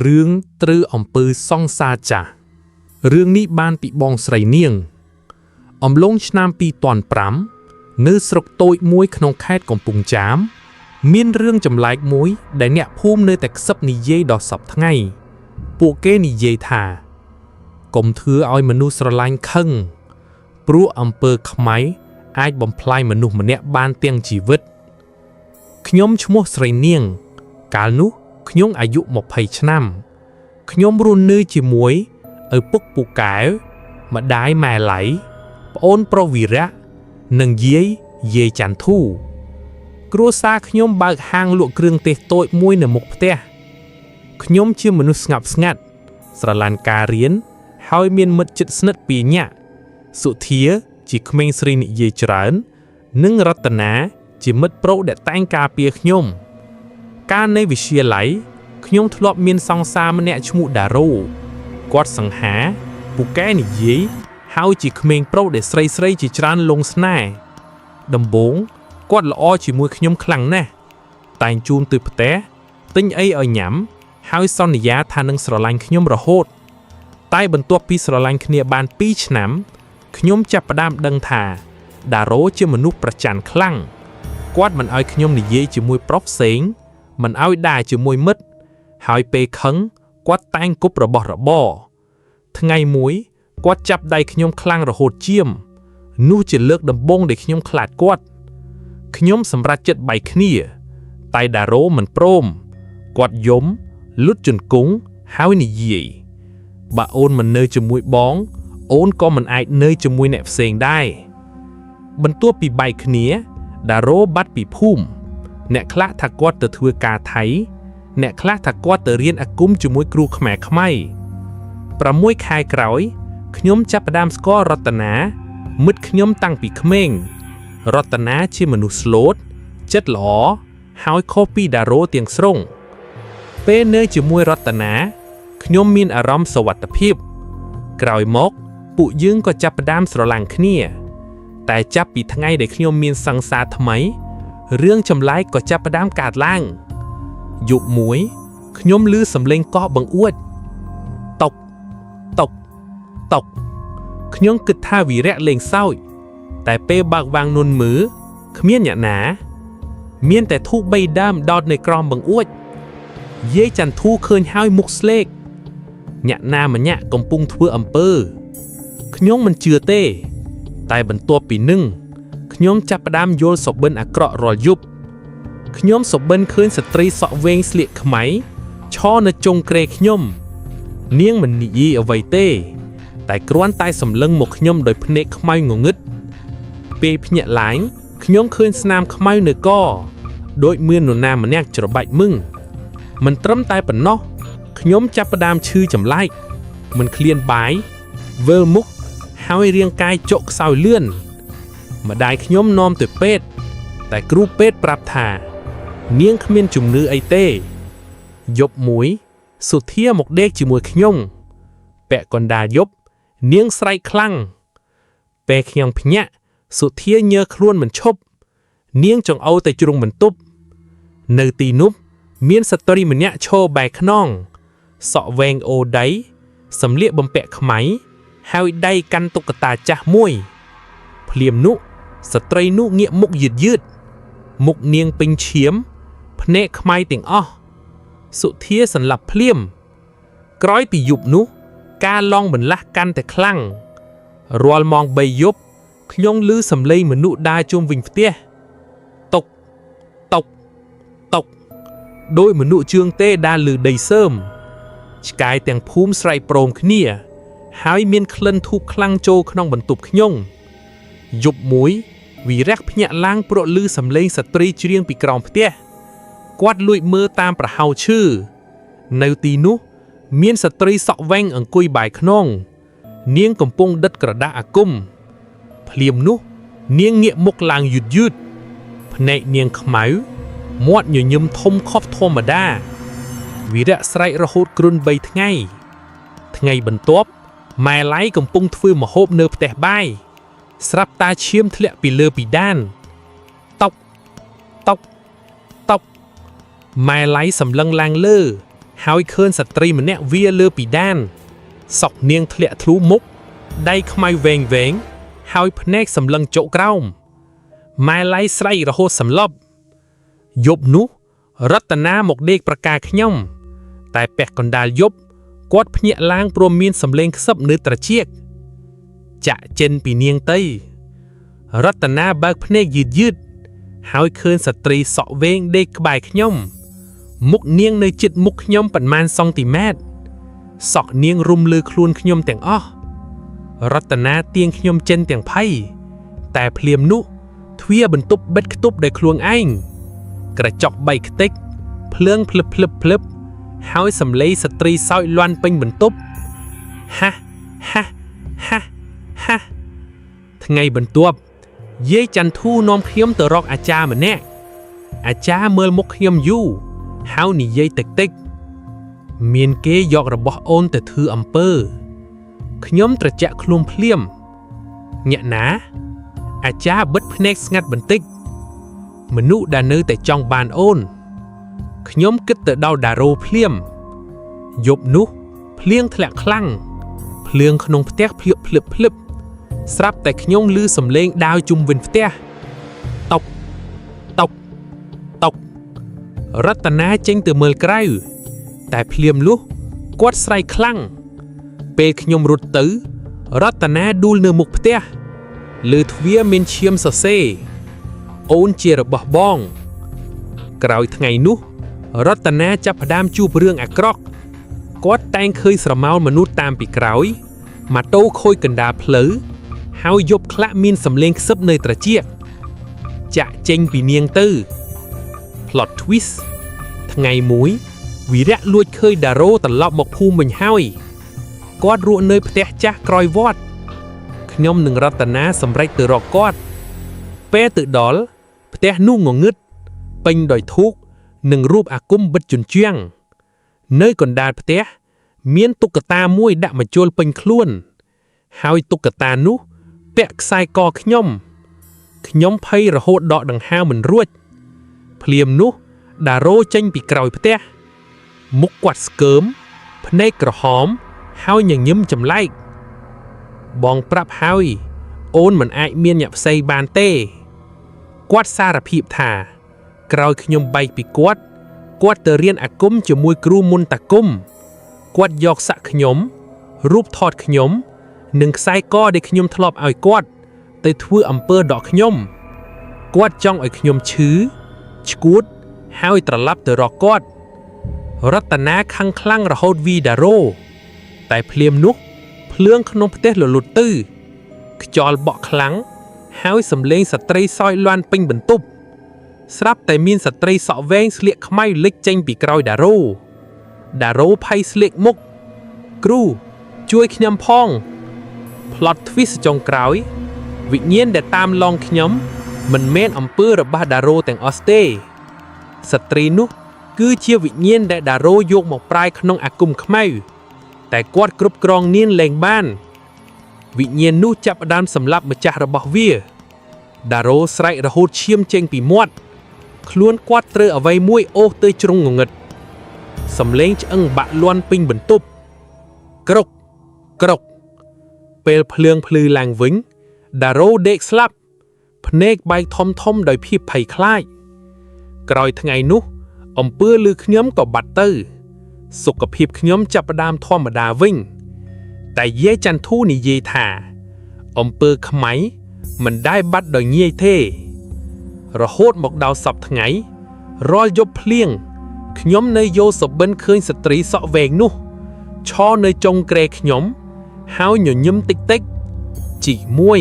រឿងត្រូវអំពើសង្សារចាស់រឿងនេះបានពីបងស្រីនាងអំឡុងឆ្នាំ2005នៅស្រុកតូចមួយក្នុងខេត្តកំពង់ចាមមានរឿងចម្លែកមួយដែលអ្នកភូមិនៅតែខ្សឹបនិយាយដល់សព្វថ្ងៃពួកគេនិយាយថាកុំធ្វើឲ្យមនុស្សស្រឡាញ់ខឹងព្រោះអំពើខ្មៅអាចបំផ្លាញមនុស្សម្នាក់បានទាំងជីវិតខ្ញុំឈ្មោះស្រីនាងកាលនោះខ្ញុំអាយុ20ឆ្នាំខ្ញុំរស់នៅជាមួយឪពុកពូកែវម្ដាយម៉ែឡៃប្អូនប្រុសវីរៈនិងយាយច័ន្ទធូគ្រួសារខ្ញុំបើកហាងលក់គ្រឿងទេសតូចមួយនៅមុខផ្ទះខ្ញុំជាមនុស្សស្ងប់ស្ងាត់ស្រឡាញ់ការរៀនហើយមានមិត្តជិតស្និទ្ធពីរនាក់សុធាជាក្មេងស្រីនិយាយច្រើននិងរតនាជាមិត្តប្រុសដែលតែងការពារខ្ញុំកាលនៅវិទ្យាល័យខ្ញុំធ្លាប់មានសង្សារម្នាក់ឈ្មោះដារ៉ូគាត់សង្ហាពូកែនិយាយហើយជាក្មេងប្រុសដែលស្រីជាច្រើនលងស្នេហ៍ដំបូងគាត់ល្អជាមួយខ្ញុំខ្លាំងណាស់តែងជូនទៅផ្ទះទិញអីឲ្យញ៉ាំហើយសន្យាថានឹងស្រឡាញ់ខ្ញុំរហូតតែបន្ទាប់ពីស្រឡាញ់គ្នាបាន2ឆ្នាំខ្ញុំចាប់ផ្ដើមដឹងថាដារ៉ូជាមនុស្សប្រច័ណ្ឌខ្លាំងគាត់មិនឲ្យខ្ញុំនិយាយជាមួយប្រុសផ្សេងមិនឲ្យដើរជាមួយមិត្តហើយពេលខឹងគាត់តែងគប់របស់របរថ្ងៃមួយគាត់ចាប់ដៃខ្ញុំខ្លាំងរហូតជាមនោះជាលើកដំបូងដែលខ្ញុំខ្លាចគាត់ខ្ញុំសម្រេចចិត្តបែកគ្នាតែដារ៉ូមិនព្រមគាត់យំលុតជង្គង់ហើយនិយាយបើអូនមិននៅជាមួយបងអូនក៏មិនអាចនៅជាមួយអ្នកផ្សេងដែរបន្ទាប់ពីបែកគ្នាដារ៉ូបាត់ពីភូមិអ្នកខ្លះថាគាត់ទៅធ្វើការថៃអ្នកខ្លះថាគាត់ទៅរៀនអាគមជាមួយគ្រូខ្មែរខ្មៅ6 ខែក្រោយខ្ញុំចាប់ផ្ដើមស្គាល់រតនាមិត្តខ្ញុំតាំងពីក្មេងរតនាជាមនុស្សស្លូតចិត្តល្អហើយខុសពីដារ៉ូទាំងស្រុងពេលនៅជាមួយរតនាខ្ញុំមានអារម្មណ៍សុវត្ថិភាពក្រោយមកពួកយើងក៏ចាប់ផ្ដើមស្រឡាញ់គ្នាតែចាប់ពីថ្ងៃដែលខ្ញុំមានសង្សារថ្មីរឿងចម្លែកក៏ចាប់ផ្ដើមកើតឡើងយប់មួយខ្ញុំឮសំឡេងកោះបង្អួចតុកខ្ញុំគិតថាវីរៈលេងសើចតែពេលបើកវាំងនុនមើលគ្មានអ្នកណាមានតែធូប3ដើមដោតនៅក្រោមបង្អួចយាយច័ន្ទធូឃើញហើយមុខស្លេកអ្នកណាម្នាក់កំពុងធ្វើអំពើខ្ញុំមិនជឿទេតែបន្ទាប់ពីនឹងខ្ញុំចាប់ផ្ដើមយល់សុបិនអាក្រក់រាល់យប់ខ្ញុំសុបិនឃើញស្ត្រីសក់វែងស្លៀកខ្មៅឈរនៅចុងគ្រែខ្ញុំនាងមិននិយាយអ្វីទេតែគ្រាន់តែសម្លឹងមកខ្ញុំដោយភ្នែកខ្មៅងងឹតពេលភ្ញាក់ឡើងខ្ញុំឃើញស្នាមខ្មៅនៅកដូចមាននរណាម្នាក់ច្របាច់មឹងមិនត្រឹមតែប៉ុណ្ណោះខ្ញុំចាប់ផ្ដើមឈឺចម្លែកមិនឃ្លានបាយវិលមុខហើយរាងកាយចុកខ្សោយលឿនម្ដាយខ្ញុំនាំទៅពេទ្យតែគ្រូពេទ្យប្រាប់ថានាងគ្មានជំងឺអីទេយប់មួយសុធាមកដេកជាមួយខ្ញុំពាក់កណ្ដាលយប់នាងស្រែកខ្លាំងពេលខ្ញុំភ្ញាក់សុធាញើខ្លួនមិនឈប់នាងចង្អុលតែជ្រុងបន្ទប់នៅទីនោះមានស្ត្រីម្នាក់ឈរបែរខ្នងសក់វែងអូដៃសម្លៀកបំពាក់ខ្មៅហើយដៃកាន់តុក្កតាចាស់មួយភ្លាមនោះស្ត្រីនោះងាកមុខយឺតមុខនាងពេញឈាមភ្នែកខ្មៅទាំងអស់សុធាសន្លប់ភ្លាមក្រោយពីយប់នោះការឡងបន្លាស់កាន់តែខ្លាំងរាល់ម៉ោង3យប់ខ្ញុំឮសំឡេងមនុស្សដើរជុំវិញផ្ទះតុកដោយមនុស្សជើងទេដើរលើដីសើមឆ្កែទាំងភូមិស្រែកព្រមគ្នាហើយមានក្លិនធូបខ្លាំងចូលក្នុងបន្ទប់ខ្ញុំយប់មួយវីរៈភ្ញាក់ឡើងព្រោះឮសំឡេងស្ត្រីច្រៀងពីក្រោមផ្ទះគាត់លួចមើលតាមប្រហោឈើនៅទីនោះមានស្ត្រីសក់វែងអង្គុយបែរខ្នងនាងកំពុងដិតក្រដាសអាគមភ្លាមនោះនាងងាកមុខឡើងយឺតភ្នែកនាងខ្មៅមាត់ញញឹមធំខុសធម្មតាវីរៈស្រែករហូតគ្រុន3ថ្ងៃបន្ទាប់ម៉ែឡៃកំពុងធ្វើម្ហូបនៅផ្ទះបាយស្រាប់តាឈាមធ្លាក់ពីលើពីដានតុកម៉ែឡៃសម្លឹងឡើងលើ ហើយឃើញស្ត្រីម្នាក់វាលើពីដានសក់នាងធ្លាក់ធ្លុះមុខដៃខ្មៅវែងហើយភ្នែកសម្លឹងចុកក្រោមម៉ែឡៃស្រែករហូតសន្លប់យប់នោះរតនាមកដេកប្រកាខ្ញុំតែពាក់កណ្ដាលយប់គាត់ភ្ញាក់ឡើងព្រមមានសម្លេងខ្សឹបនៅត្រចៀកចាក់ចិនពីនាងទៅរតនាបើកភ្នែកយឺតហើយឃើញស្ត្រីសក់វែងដេកក្បែរខ្ញុំមុខនាងនៅជិតមុខខ្ញុំប៉ុន្មានសង់ទីម៉ែត្រសក់នាងរុំលើខ្លួនខ្ញុំទាំងអស់រតនាទាញខ្ញុំចិនទាំងភ័យតែភ្លាមនោះទ្វារបន្ទប់បិទខ្ទប់ដោយខ្លួនឯងក្រចកបីខ្ទេចភ្លើងភ្លឹបហើយសំឡេងស្ត្រីសើចលាន់ពេញបន្ទប់ហាថ្ងៃបន្ទាប់យាយចន្ទធូនាំខ្ញុំទៅរកអាចារ្យម្នាក់អាចារ្យមើលមុខខ្ញុំយូរហើយនិយាយតិចមានគេយករបស់អូនទៅធ្វើអំពើខ្ញុំត្រជាក់ខ្លួនភ្លាមញាក់ណាអាចារ្យបិទភ្នែកស្ងាត់បន្តិចមនុស្សដែលនៅតែចង់បានអូនខ្ញុំគិតទៅដល់ដារ៉ូភ្លាមយប់នោះភ្លៀងធ្លាក់ខ្លាំងភ្លើងក្នុងផ្ទះភ្លឹបស្រាប់តែខ្ញុំឮសំឡេងដាវជុំវិញផ្ទះតុករតនាចេញទៅមើលក្រៅតែភ្លាមលុះគាត់ស្រែកខ្លាំងពេលខ្ញុំរត់ទៅរតនាដួលនៅមុខផ្ទះលើទ្វារមានឈាមសរសេរអូនជារបស់បងក្រោយថ្ងៃនោះរតនាចាប់ផ្ដើមជួបរឿងអាក្រក់គាត់តែងឃើញស្រមោលមនុស្សតាមពីក្រោយម៉ាតូខូចកណ្ដាលផ្លូវហើយយប់ខ្លះមានសំឡេងខ្សឹបនៅត្រចៀកចាក់ចេញពីនាងទៅ plot twist ថ្ងៃមួយវីរៈលួចឃើញដារ៉ូត្រឡប់មកភូមិវិញហើយគាត់រស់នៅផ្ទះចាស់ក្រោយវត្តខ្ញុំនិងរតនាសម្រេចទៅរកគាត់ពេលទៅដល់ផ្ទះនោះងងឹតពេញដោយធូបនិងរូបអាគមបិទជញ្ជាំងនៅកណ្ដាលផ្ទះមានតុក្កតាមួយដាក់ម្ជុលពេញខ្លួនហើយតុក្កតានោះពាក់ខ្សែកខ្ញុំភ័យរហូតដកដង្ហើមមិនរួចភ្លាមនោះដារ៉ូចេញពីក្រោយផ្ទះមុខគាត់ស្កើមភ្នែកក្រហមហើយញញឹមចម្លែកបងប្រាប់ហើយអូនមិនអាចមានញាក់ផ្សេងបានទេគាត់សារភាពថាក្រោយខ្ញុំបែកពីគាត់ទៅរៀនអាគមជាមួយគ្រូមុនតាគុំគាត់យកសាក់ខ្ញុំរូបថតខ្ញុំនិងខ្សែកដែលខ្ញុំធ្លាប់ឲ្យគាត់ទៅធ្វើអំពើដកខ្ញុំគាត់ចង់ឲ្យខ្ញុំឈឺឆ្កួតហើយត្រឡប់ទៅរកគាត់រតនាខឹងខ្លាំងរហូតវីដារ៉ូតែភ្លាមនោះភ្លើងក្នុងផ្ទះលលត់ទៅខ្យល់បក់ខ្លាំងហើយសំឡេងស្ត្រីសើចលាន់ពេញបន្ទប់ស្រាប់តែមានស្ត្រីសក់វែងស្លៀកខ្មៅលេចចេញពីក្រោយដារ៉ូភ័យស្លៀកមុខគ្រូជួយខ្ញុំផង plot twist ចុងក្រោយវិញ្ញាណដែលតាមឡងខ្ញុំមិនមែនអំពើរបស់ដារ៉ូទាំងអស់ទេស្ត្រីនោះគឺជាវិញ្ញាណដែលដារ៉ូយកមកប្រាយក្នុងអាគមខ្មៅតែគាត់គ្រប់គ្រងនាងលែងបានវិញ្ញាណនោះចាប់ផ្ដើមសម្លាប់ម្ចាស់របស់វាដារ៉ូស្រែករហូតឈាមចេញពីមាត់ខ្លួនគាត់ត្រូវអ្វីមួយអូសទៅជ្រុងងងឹតសំឡេងឆ្អឹងបាក់លាន់ពេញបន្ទប់ក្រកពេលភ្លើងភ្លឺឡើងវិញដារ៉ូដេកស្លាប់ភ្នែកបែកធំដោយភាពភ័យខ្លាចក្រោយថ្ងៃនោះអំពើលើខ្ញុំក៏បាត់ទៅសុខភាពខ្ញុំចាប់ផ្ដើមធម្មតាវិញតែយាយចន្ទធូនិយាយថាអំពើខ្មៅមិនដែលបាត់ដោយងាយទេរហូតមកដល់សប្តាហ៍ថ្ងៃរាល់យប់ភ្លៀងខ្ញុំនៅយោសបិនឃើញស្ត្រីសក់វែងនោះឈរនៅចុងគ្រែខ្ញុំហើយញញឹមតិចជីកមួយ